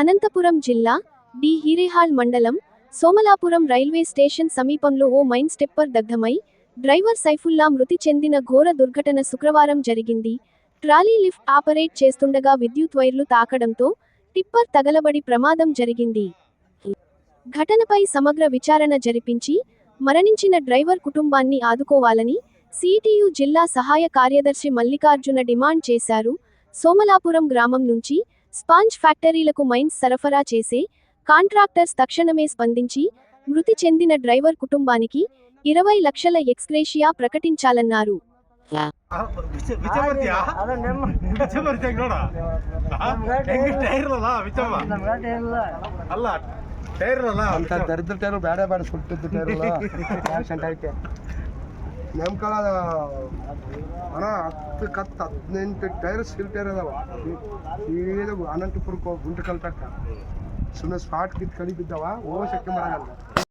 అనంతపురం జిల్లా డి హీరేహాల్ మండలం సోమలాపురం railway station సమీపంలో oh mine stepper దగ్ధమై driver Saifullah మృతి చెందిన ఘోర దుర్ఘటన శుక్రవారం జరిగింది. ట్రాలీ లిఫ్ట్ ఆపరేట్ చేస్తుండగా విద్యుత్ వైర్లు తాకడంతో టిప్పర్ తగలబడి ప్రమాదం జరిగింది. ఘటనపై సమగ్ర విచారణ జరిపించి మరణించిన డ్రైవర్ కుటుంబాన్ని ఆదుకోవాలని సిఐటియు జిల్లా సహాయ కార్యదర్శి మల్లికార్జున డిమాండ్ చేశారు. సోమలాపురం గ్రామం నుంచి స్పాంజ్ ఫ్యాక్టరీలకు మైన్స్ సరఫరా చేసే కాంట్రాక్టర్స్ తక్షణమే స్పందించి మృతి చెందిన డ్రైవర్ కుటుంబానికి 20 లక్షల ఎక్స్గ్రేషియా ప్రకటించాలన్నారు. ದರಿದ್ರ ಟೈರು ಬೇಡ ಬೇಡ ಸುಟ್ಟಿದ್ದು ಟೈರಲ್ಲ ಆಕ್ಸಿಡೆಂಟ್ ಐತೆ ನೇಮಕಾಲ ಅಣ್ಣ 10-18 ಟೈರ್ ಸ್ಕಿಲ್ ಟೈರ್ ಅದಾವ. ಈಗ ಅನಂತಪುರಕ್ಕೆ ಗುಂಟಕಲ್ ತಕ್ಕ ಸುಮ್ಮನೆ ಸ್ಪಾಟ್ ಕಿತ್ ಕಡಿ ಬಿದ್ದಾವ. ಓ ಶಕ್ತಿ ಮಾಡಲ್ಲ.